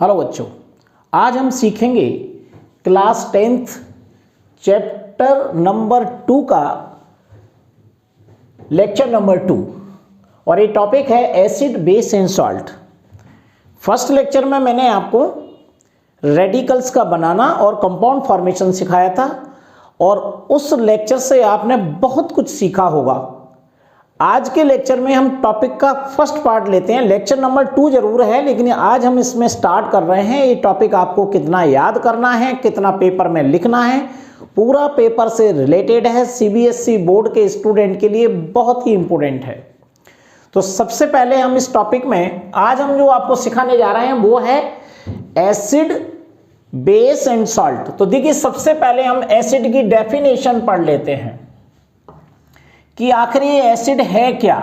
Hello बच्चों, आज हम सीखेंगे क्लास 10th चैप्टर नंबर 2 का लेक्चर नंबर 2 और ये टॉपिक है acid base and salt. First lecture में मैंने आपको रेडिकल्स का बनाना और कंपाउंड फॉर्मेशन सिखाया था और उस लेक्चर से आपने बहुत कुछ सीखा होगा। आज के लेक्चर में हम टॉपिक का फर्स्ट पार्ट लेते हैं। लेक्चर नंबर 2 जरूर है, लेकिन आज हम इसमें स्टार्ट कर रहे हैं। ये टॉपिक आपको कितना याद करना है, कितना पेपर में लिखना है, पूरा पेपर से रिलेटेड है। सीबीएसई बोर्ड के स्टूडेंट के लिए बहुत ही इंपॉर्टेंट है। तो सबसे पहले हम इस टॉपिक में आज हम जो आपको सिखाने जा रहे हैं वो है एसिड बेस एंड सॉल्ट। तो देखिए, सबसे पहले हम एसिड की डेफिनेशन पढ़ लेते हैं कि आखिर ये एसिड है क्या।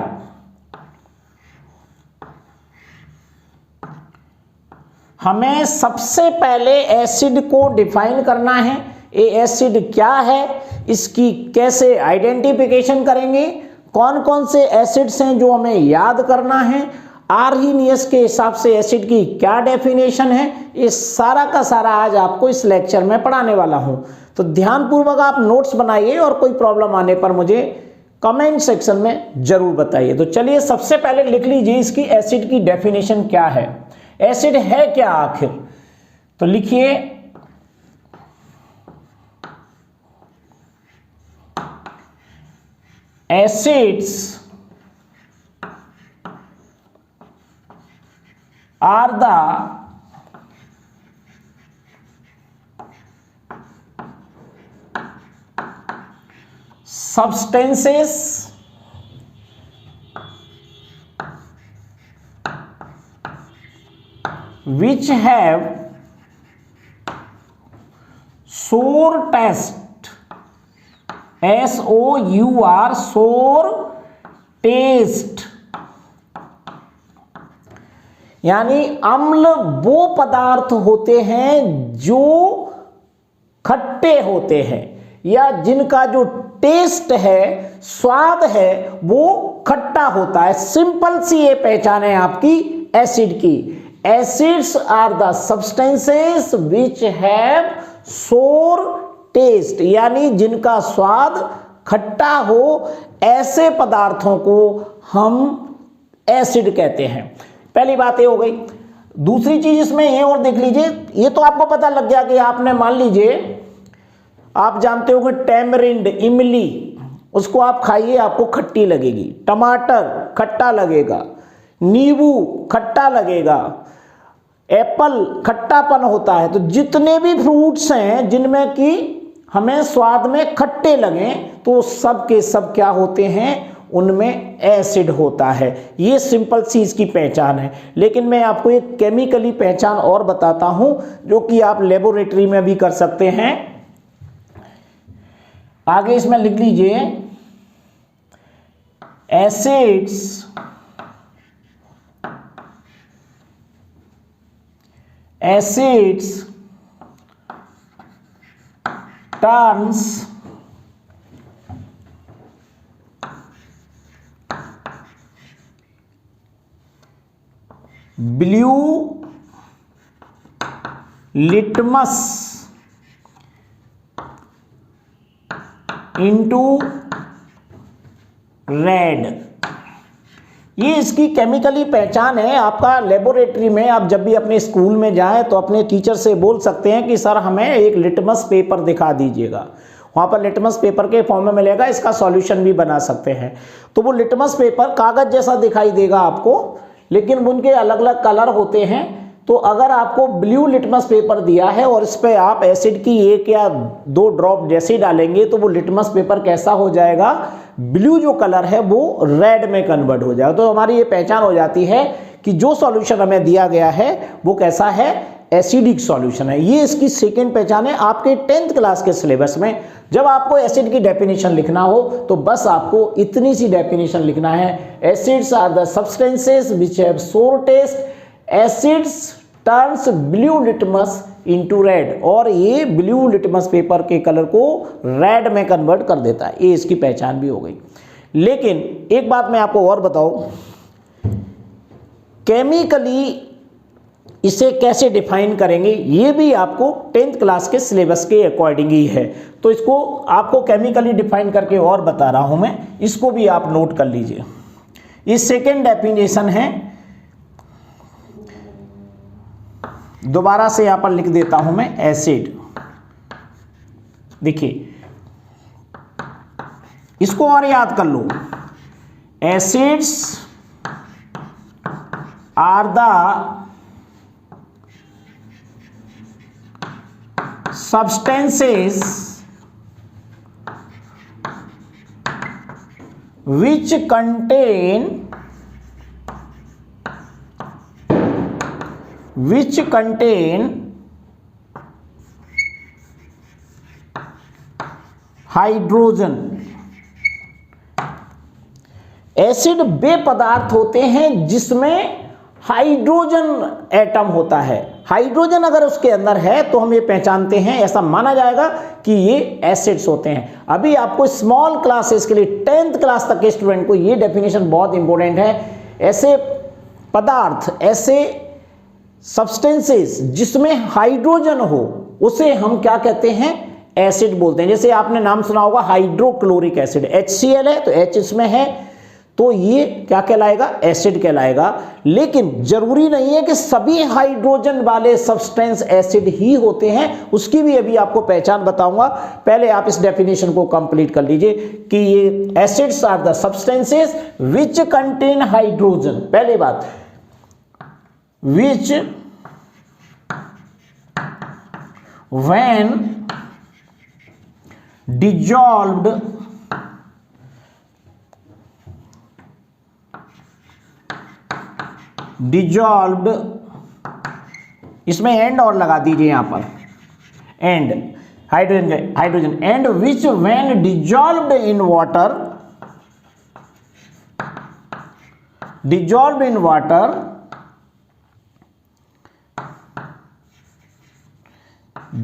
हमें सबसे पहले एसिड को डिफाइन करना है। ये एसिड क्या है, इसकी कैसे आइडेंटिफिकेशन करेंगे, कौन कौन से एसिड्स हैं जो हमें याद करना है, आर्हीनियस के हिसाब से एसिड की क्या डेफिनेशन है, ये सारा का सारा आज आपको इस लेक्चर में पढ़ाने वाला हूं। तो ध्यानपूर्वक आप नोट्स बनाइए और कोई प्रॉब्लम आने पर मुझे कमेंट सेक्शन में जरूर बताइए। तो चलिए, सबसे पहले लिख लीजिए इसकी एसिड की डेफिनेशन क्या है। एसिड है क्या आखिर, तो लिखिए acids are the substances which have sour taste, SOUR, sour taste, यानी अम्ल वो पदार्थ होते हैं जो खट्टे होते हैं या जिनका जो टेस्ट है, स्वाद है, वो खट्टा होता है। सिंपल सी ये पहचान है आपकी एसिड की। Acids are the substances which have sour taste, यानी जिनका स्वाद खट्टा हो, ऐसे पदार्थों को हम एसिड कहते हैं। पहली बात ये हो गई। दूसरी चीज इसमें ये और देख लीजिए, ये तो आपको पता लग गया कि आपने मान लीजिए आप जानते हो कि टैमरिंड, इमली, उसको आप खाइए आपको खट्टी लगेगी, टमाटर खट्टा लगेगा, नींबू खट्टा लगेगा, एप्पल खट्टापन होता है। तो जितने भी फ्रूट्स हैं जिनमें कि हमें स्वाद में खट्टे लगें, तो सब के सब क्या होते हैं, उनमें एसिड होता है। ये सिंपल सी इसकी पहचान है। लेकिन मैं आपको एक केमिकली पहचान और बताता हूं जो कि आप लेबोरेटरी में भी कर सकते हैं। आगे इसमें लिख लीजिए acids turns blue litmus into red. ये इसकी केमिकली पहचान है। आपका लेबोरेटरी में आप जब भी अपने स्कूल में जाएं तो अपने टीचर से बोल सकते हैं कि सर हमें एक लिटमस पेपर दिखा दीजिएगा। वहाँ पर लिटमस पेपर के फॉर्म में मिलेगा, इसका सॉल्यूशन भी बना सकते हैं। तो वो लिटमस पेपर कागज जैसा दिखाई देगा आपको, लेकिन उनके अलग अलग कलर होते हैं। तो अगर आपको ब्लू लिटमस पेपर दिया है और इस पर आप एसिड की 1 या 2 ड्रॉप जैसे डालेंगे तो वो लिटमस पेपर कैसा हो जाएगा, ब्लू जो कलर है वो रेड में कन्वर्ट हो जाएगा। तो हमारी ये पहचान हो जाती है कि जो सॉल्यूशन हमें दिया गया है वो कैसा है, एसिडिक सॉल्यूशन है। ये इसकी सेकेंड पहचान है। आपके 10th क्लास के सिलेबस में जब आपको एसिड की डेफिनेशन लिखना हो तो बस आपको इतनी सी डेफिनेशन लिखना है, acids are the substances which have sour taste, acids turns blue litmus into red, और ये ब्लू लिटमस पेपर के कलर को रेड में कन्वर्ट कर देता है। ये इसकी पहचान भी हो गई। लेकिन एक बात मैं आपको और बताऊं, केमिकली इसे कैसे डिफाइन करेंगे ये भी आपको 10th क्लास के सिलेबस के अकॉर्डिंग ही है, तो इसको आपको केमिकली डिफाइन करके और बता रहा हूं मैं, इसको भी आप नोट कर लीजिए। ये सेकेंड डेफिनेशन है, दोबारा से यहां पर लिख देता हूं मैं एसिड। देखिए इसको और याद कर लो, acids are the substances which contain hydrogen. Acid वे पदार्थ होते हैं जिसमें हाइड्रोजन एटम होता है। हाइड्रोजन अगर उसके अंदर है तो हम ये पहचानते हैं, ऐसा माना जाएगा कि ये एसिड्स होते हैं। अभी आपको स्मॉल क्लासेस के लिए 10th क्लास तक के स्टूडेंट को ये डेफिनेशन बहुत इंपॉर्टेंट है। ऐसे पदार्थ, ऐसे सब्सटेंसेस जिसमें हाइड्रोजन हो उसे हम क्या कहते हैं, एसिड बोलते हैं। जैसे आपने नाम सुना होगा हाइड्रोक्लोरिक एसिड, HCl है तो H इसमें है तो ये क्या कहलाएगा, एसिड कहलाएगा। लेकिन जरूरी नहीं है कि सभी हाइड्रोजन वाले सब्सटेंस एसिड ही होते हैं, उसकी भी अभी आपको पहचान बताऊंगा। पहले आप इस डेफिनेशन को कंप्लीट कर लीजिए कि ये acids are the substances which contain hydrogen. पहली बात, विच व्हेन dissolved इसमें एंड और लगा दीजिए यहां पर, and hydrogen and which when dissolved in water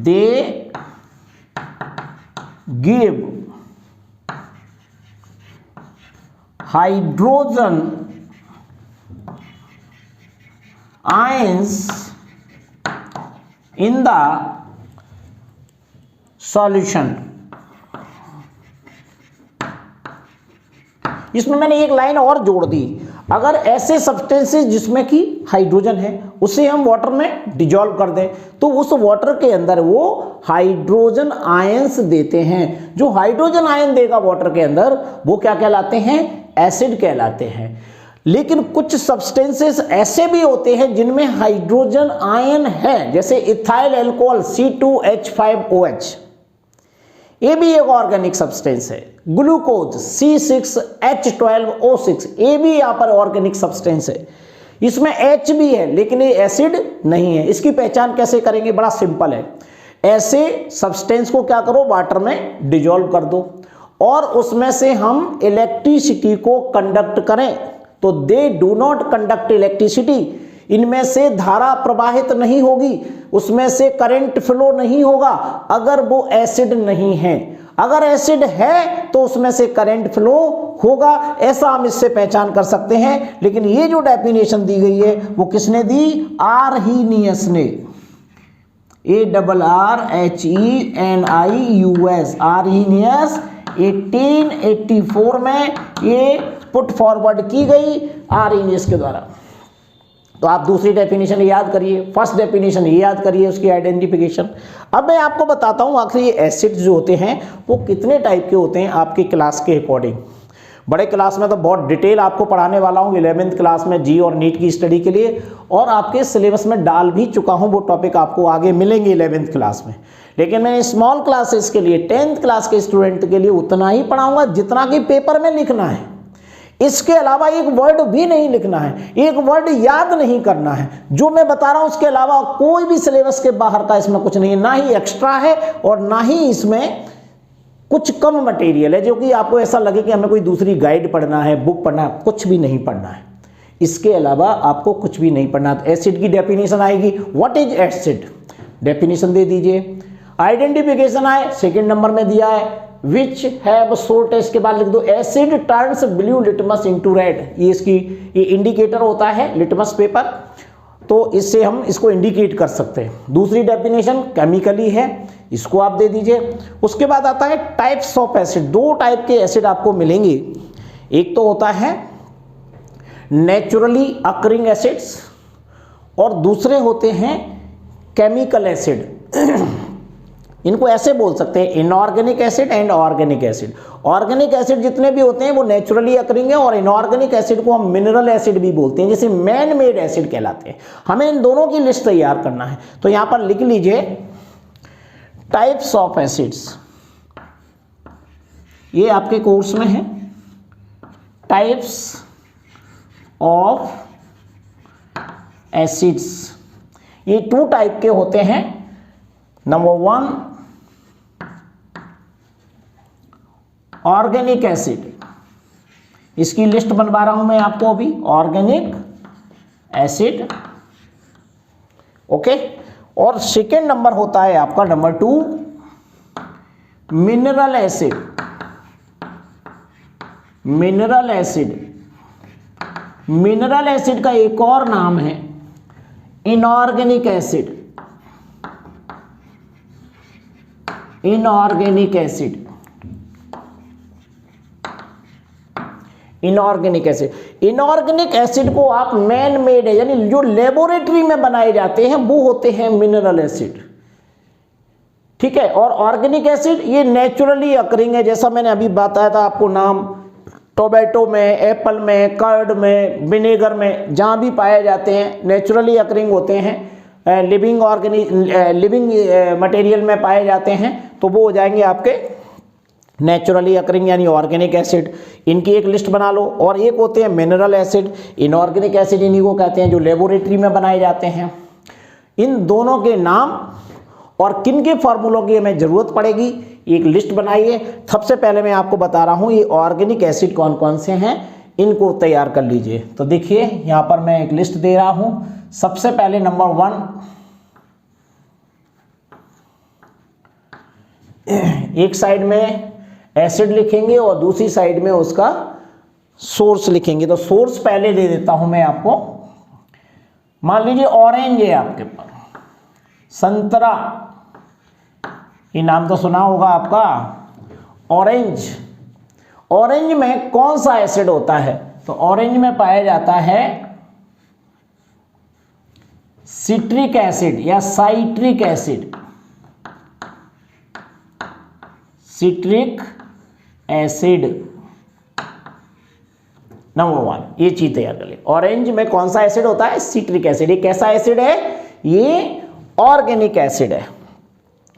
they give hydrogen ions in the solution। इसमें मैंने एक लाइन और जोड़ दी, अगर ऐसे सब्सटेंसेस जिसमें कि हाइड्रोजन है उसे हम वाटर में डिजॉल्व कर दें तो उस वाटर के अंदर वो हाइड्रोजन आयंस देते हैं। जो हाइड्रोजन आयन देगा वाटर के अंदर वो क्या कहलाते हैं, एसिड कहलाते हैं। लेकिन कुछ सब्सटेंसेस ऐसे भी होते हैं जिनमें हाइड्रोजन आयन है, जैसे इथाइल अल्कोहल C2H5OH, ये भी एक ऑर्गेनिक सब्सटेंस है। ग्लूकोज C6H12O6, ये भी यहां पर ऑर्गेनिक सब्सटेंस है। इसमें H भी है लेकिन ये एसिड नहीं है। इसकी पहचान कैसे करेंगे, बड़ा सिंपल है। ऐसे सब्सटेंस को क्या करो, वाटर में डिजॉल्व कर दो और उसमें से हम इलेक्ट्रिसिटी को कंडक्ट करें तो they do not conduct electricity, इनमें से धारा प्रवाहित नहीं होगी, उसमें से करंट फ्लो नहीं होगा अगर वो एसिड नहीं है। अगर एसिड है तो उसमें से करंट फ्लो होगा, ऐसा हम इससे पहचान कर सकते हैं। लेकिन ये जो डेफिनेशन दी गई है वो किसने दी, आर्हीनियस ने, ARRHENIUS, आर्हीनियस 1884 में ये पुट फॉरवर्ड की गई आर्हीनियस के द्वारा। तो आप दूसरी डेफिनेशन याद करिए, फर्स्ट डेफिनेशन ये याद करिए, उसकी आइडेंटिफिकेशन। अब मैं आपको बताता हूँ आखिर ये एसिड्स जो होते हैं वो कितने टाइप के होते हैं आपकी क्लास के अकॉर्डिंग। बड़े क्लास में तो बहुत डिटेल आपको पढ़ाने वाला हूँ 11th क्लास में जी और नीट की स्टडी के लिए, और आपके सिलेबस में डाल भी चुका हूँ, वो टॉपिक आपको आगे मिलेंगे 11th क्लास में। लेकिन मैं स्मॉल क्लासेस के लिए 10th क्लास के स्टूडेंट के लिए उतना ही पढ़ाऊंगा जितना कि पेपर में लिखना है। इसके अलावा एक वर्ड भी नहीं लिखना है, एक वर्ड याद नहीं करना है। जो मैं बता रहा हूं उसके अलावा कोई भी सिलेबस के बाहर का इसमें कुछ नहीं है, ना ही एक्स्ट्रा है और ना ही इसमें कुछ कम मटेरियल है जो कि आपको ऐसा लगे कि हमें कोई दूसरी गाइड पढ़ना है, बुक पढ़ना है, कुछ भी नहीं पढ़ना है। इसके अलावा आपको कुछ भी नहीं पढ़ना। एसिड की डेफिनेशन आएगी, व्हाट इज एसिड, डेफिनेशन दे दीजिए। आइडेंटिफिकेशन आए, सेकंड नंबर में दिया है, विच हैव सो टेस्ट के बाद लिख दो asset turns blue litmus into red, ये इसकी ये इंडिकेटर होता है लिटमस पेपर। तो इससे हम इसको इंडिकेट कर सकते हैं। दूसरी डेफिनेशन केमिकली है, इसको आप दे दीजिए। उसके बाद आता है टाइप्स ऑफ एसिड। दो टाइप के एसिड आपको मिलेंगे, एक तो होता है नेचुरली अकरिंग एसिड्स और दूसरे होते हैं केमिकल एसिड। इनको ऐसे बोल सकते हैं inorganic acid and organic acid. Organic acid जितने भी होते हैं वो नेचुरली अकरिंग है और इनऑर्गेनिक एसिड को हम मिनरल एसिड भी बोलते हैं, जैसे मैन मेड एसिड कहलाते हैं। हमें इन दोनों की लिस्ट तैयार करना है, तो यहां पर लिख लीजिए टाइप्स ऑफ एसिड्स। ये आपके कोर्स में है, टाइप्स ऑफ एसिड्स। ये 2 टाइप के होते हैं। नंबर 1 ऑर्गेनिक एसिड, इसकी लिस्ट बनवा रहा हूं मैं आपको अभी। Organic acid, okay. और सेकेंड नंबर होता है आपका number 2 mineral acid. Mineral acid, mineral acid का एक और नाम है inorganic acid. Inorganic acid, inorganic acid. Inorganic acid को आप मैन मेड है, यानी जो लेबोरेटरी में बनाए जाते हैं वो होते हैं मिनरल एसिड, ठीक है। और ऑर्गेनिक एसिड ये नेचुरली अकरिंग है, जैसा मैंने अभी बताया था आपको नाम, टोमेटो में, एप्पल में, कर्ड में, विनेगर में, जहां भी पाए जाते हैं नेचुरली अकरिंग होते हैं, लिविंग मटेरियल में पाए जाते हैं, तो वो हो जाएंगे आपके नेचुरली अकरिंग यानी ऑर्गेनिक एसिड। इनकी एक लिस्ट बना लो। और एक होते हैं मिनरल एसिड। इनऑर्गेनिक एसिड इन्हीं को कहते हैं जो लेबोरेटरी में बनाए जाते हैं। इन दोनों के नाम और किन के फार्मूलों की हमें जरूरत पड़ेगी, एक लिस्ट बनाइए। सबसे पहले मैं आपको बता रहा हूं ये ऑर्गेनिक एसिड कौन कौन से हैं, इनको तैयार कर लीजिए। तो देखिए यहां पर मैं एक लिस्ट दे रहा हूं। सबसे पहले नंबर 1, एक साइड में एसिड लिखेंगे और दूसरी साइड में उसका सोर्स लिखेंगे। तो सोर्स पहले दे देता हूं मैं आपको। मान लीजिए ऑरेंज है आपके पास, संतरा, ये नाम तो सुना होगा आपका, ऑरेंज। ऑरेंज में कौन सा एसिड होता है, तो ऑरेंज में पाया जाता है सिट्रिक एसिड या citric acid. Citric acid number 1, ये चीज तैयार कर ले। ऑरेंज में कौन सा एसिड होता है, सिट्रिक एसिड। ये कैसा एसिड है, ये ऑर्गेनिक एसिड है,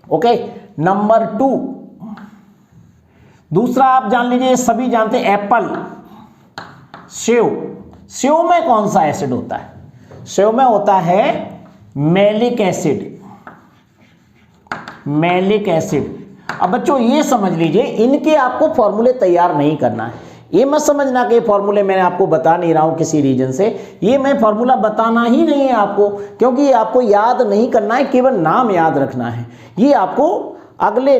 ओके। नंबर 2, दूसरा आप जान लीजिए, सभी जानते हैं एप्पल, सेव। सेव में कौन सा एसिड होता है, सेव में होता है मैलिक एसिड। Malic acid. अब बच्चों ये समझ लीजिए, इनके आपको फॉर्मूले तैयार नहीं करना है। ये मत समझना कि फॉर्मूले मैंने आपको बता नहीं रहा हूं किसी रीजन से, ये मैं फॉर्मूला बताना ही नहीं है आपको, क्योंकि ये आपको याद नहीं करना है, केवल नाम याद रखना है। ये आपको अगले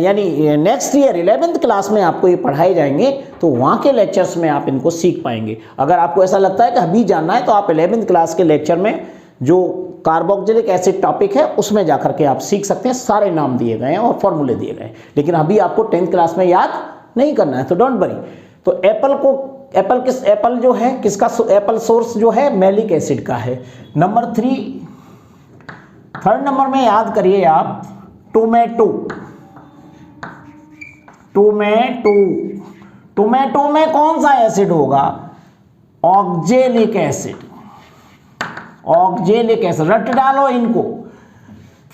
यानी नेक्स्ट ईयर 11th क्लास में आपको ये पढ़ाए जाएंगे, तो वहाँ के लेक्चर्स में आप इनको सीख पाएंगे। अगर आपको ऐसा लगता है कि अभी जानना है तो आप 11th क्लास के लेक्चर में जो कार्बोक्सिलिक एसिड टॉपिक है उसमें जाकर के आप सीख सकते हैं। सारे नाम दिए गए हैं और फॉर्मूले दिए गए हैं, लेकिन अभी आपको 10th क्लास में याद नहीं करना है, तो डोंट वरी। तो एप्पल जो है किसका, एप्पल सोर्स जो है मैलिक एसिड का है। नंबर 3, थर्ड नंबर में याद करिए आप, टोमेटो। टोमेटो, टोमेटो में कौन सा एसिड होगा, ऑक्जेलिक एसिड। ऑक्जेलिक एसिड, रट डालो इनको।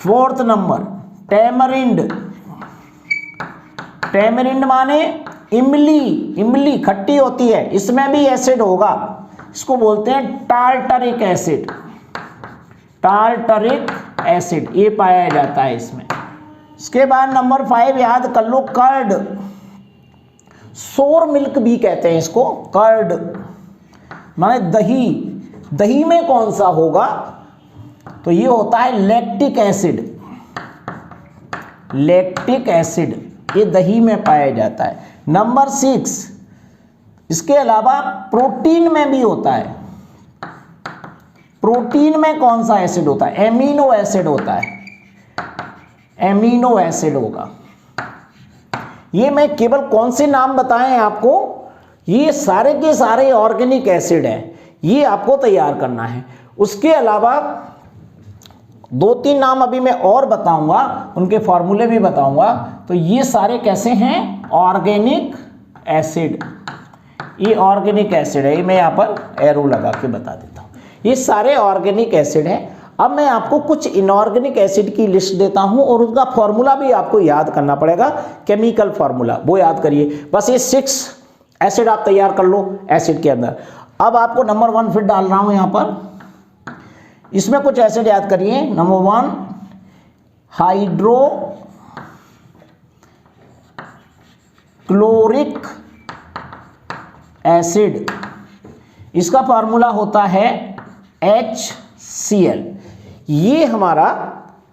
4th number tamarind. टेमरिंड माने इमली। इमली खट्टी होती है, इसमें भी एसिड होगा, इसको बोलते हैं टार्टरिक एसिड। टार्टरिक एसिड ये पाया जाता है इसमें। इसके बाद नंबर 5 याद कर लो, कर्ड। सोर मिल्क भी कहते हैं इसको, कर्ड माने दही। दही में कौन सा होगा, तो ये होता है लैक्टिक एसिड। लैक्टिक एसिड ये दही में पाया जाता है। नंबर 6, इसके अलावा प्रोटीन में भी होता है। प्रोटीन में कौन सा एसिड होता है? एमिनो एसिड होता है, एमिनो एसिड होगा। ये मैं केवल कौन से नाम बताएं आपको, ये सारे के सारे ऑर्गेनिक एसिड हैं, ये आपको तैयार करना है। उसके अलावा 2-3 नाम अभी मैं और बताऊंगा, उनके फॉर्मूले भी बताऊंगा। तो ये सारे कैसे हैं? Organic acid. ये ऑर्गेनिक एसिड है, ये मैं यहाँ पर एरो लगा के बता देता हूँ। ये सारे ऑर्गेनिक एसिड हैं। अब मैं आपको कुछ इनऑर्गेनिक एसिड की लिस्ट देता हूं और उसका फॉर्मूला भी आपको याद करना पड़ेगा, केमिकल फॉर्मूला, वो याद करिए। बस ये 6 एसिड आप तैयार कर लो एसिड के अंदर। अब आपको नंबर 1 फिर डाल रहा हूं यहां पर। इसमें कुछ एसिड याद करिए। नंबर 1 हाइड्रो क्लोरिक एसिड, इसका फॉर्मूला होता है HCl। ये हमारा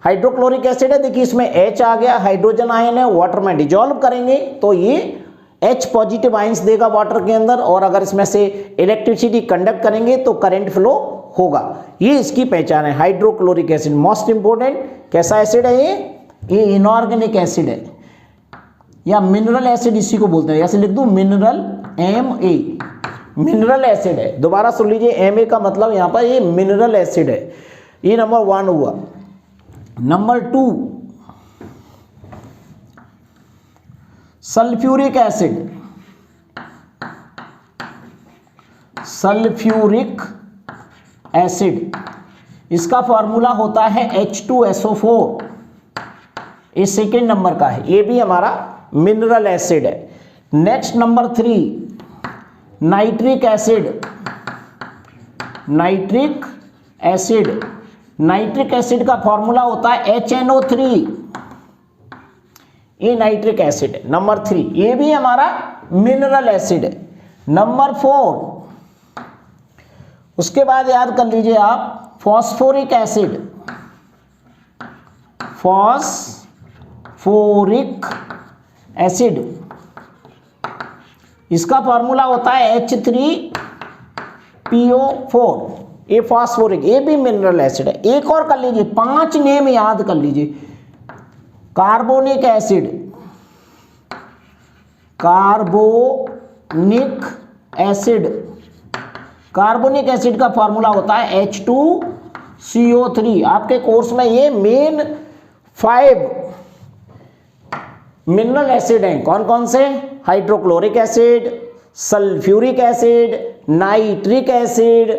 हाइड्रोक्लोरिक एसिड है। देखिए इसमें H आ गया, हाइड्रोजन आयन है, वाटर में डिजोल्व करेंगे तो ये H पॉजिटिव आयंस देगा वाटर के अंदर, और अगर इसमें से इलेक्ट्रिसिटी कंडक्ट करेंगे तो करंट फ्लो होगा। ये इसकी पहचान है, हाइड्रोक्लोरिक एसिड। मोस्ट इंपोर्टेंट कैसा एसिड है ये इनऑर्गेनिक एसिड है या मिनरल एसिड इसी को बोलते हैं। ऐसे लिख दूं मिनरल, Ma, मिनरल एसिड है। दोबारा सुन लीजिए, Ma का मतलब यहां पर ये मिनरल एसिड है। ये नंबर 1 हुआ। Number 2 sulphuric acid, sulphuric acid, इसका फॉर्मूला होता है H2SO4। ये सेकेंड नंबर का है, ये भी हमारा मिनरल एसिड है। Next number 3 nitric acid, nitric acid, nitric acid का फॉर्मूला होता है HNO3। ये नाइट्रिक एसिड है नंबर 3, ये भी हमारा मिनरल एसिड है। नंबर 4, उसके बाद याद कर लीजिए आप फॉस्फोरिक एसिड, फॉस्फोरिक एसिड, इसका फॉर्मूला होता है H3PO4। ये फॉस्फोरिक, ये भी मिनरल एसिड है। एक और कर लीजिए, 5 नेम याद कर लीजिए। Carbonic acid, carbonic acid, carbonic acid का फॉर्मूला होता है H2CO3। आपके कोर्स में ये मेन 5 मिनरल एसिड हैं। कौन कौन से? Hydrochloric acid, sulphuric acid, nitric acid,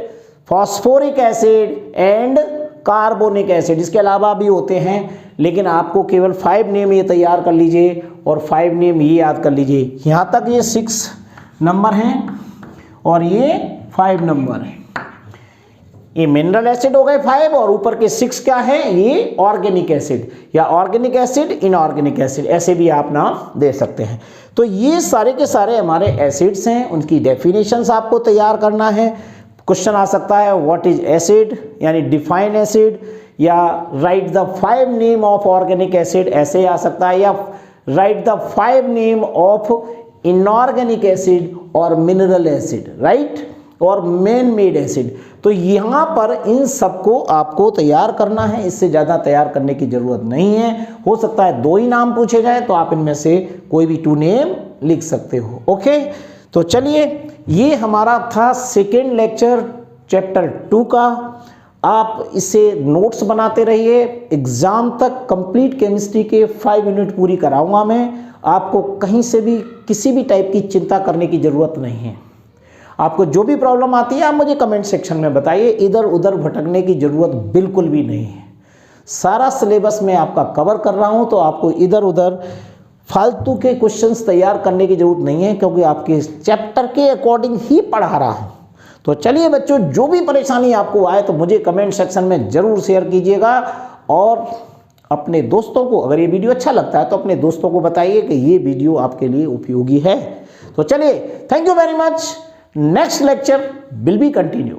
phosphoric acid and carbonic acid. इसके अलावा भी होते हैं, लेकिन आपको केवल 5 नेम ये तैयार कर लीजिए और 5 नेम ये याद कर लीजिए। यहाँ तक ये 6 नंबर हैं और ये 5 नंबर हैं। ये मिनरल एसिड हो गए 5 और ऊपर के 6 क्या है? ये ऑर्गेनिक एसिड या ऑर्गेनिक एसिड, इनऑर्गेनिक एसिड, ऐसे भी आप नाम दे सकते हैं। तो ये सारे के सारे हमारे एसिड्स हैं, उनकी डेफिनेशंस आपको तैयार करना है। क्वेश्चन आ सकता है व्हाट इज एसिड, यानी डिफाइन एसिड, या right the 5 name of organic acid, ऐसे आ सकता है, या right the 5 name of inorganic acid और मिनरल एसिड, राइट, और मैन मेड एसिड। तो यहाँ पर इन सबको आपको तैयार करना है, इससे ज़्यादा तैयार करने की ज़रूरत नहीं है। हो सकता है 2 ही नाम पूछे जाए तो आप इनमें से कोई भी 2 नेम लिख सकते हो। ओके, तो चलिए, ये हमारा था सेकेंड लेक्चर चैप्टर 2 का। आप इसे नोट्स बनाते रहिए, एग्ज़ाम तक कंप्लीट केमिस्ट्री के 5 यूनिट पूरी कराऊंगा मैं। आपको कहीं से भी किसी भी टाइप की चिंता करने की ज़रूरत नहीं है। आपको जो भी प्रॉब्लम आती है आप मुझे कमेंट सेक्शन में बताइए, इधर उधर भटकने की ज़रूरत बिल्कुल भी नहीं है। सारा सिलेबस मैं आपका कवर कर रहा हूँ, तो आपको इधर उधर फालतू के क्वेश्चंस तैयार करने की ज़रूरत नहीं है, क्योंकि आपके चैप्टर के अकॉर्डिंग ही पढ़ा रहा हूँ। तो चलिए बच्चों, जो भी परेशानी आपको आए तो मुझे कमेंट सेक्शन में ज़रूर शेयर कीजिएगा, और अपने दोस्तों को, अगर ये वीडियो अच्छा लगता है तो अपने दोस्तों को बताइए कि ये वीडियो आपके लिए उपयोगी है। तो चलिए, thank you very much. Next lecture will be continue.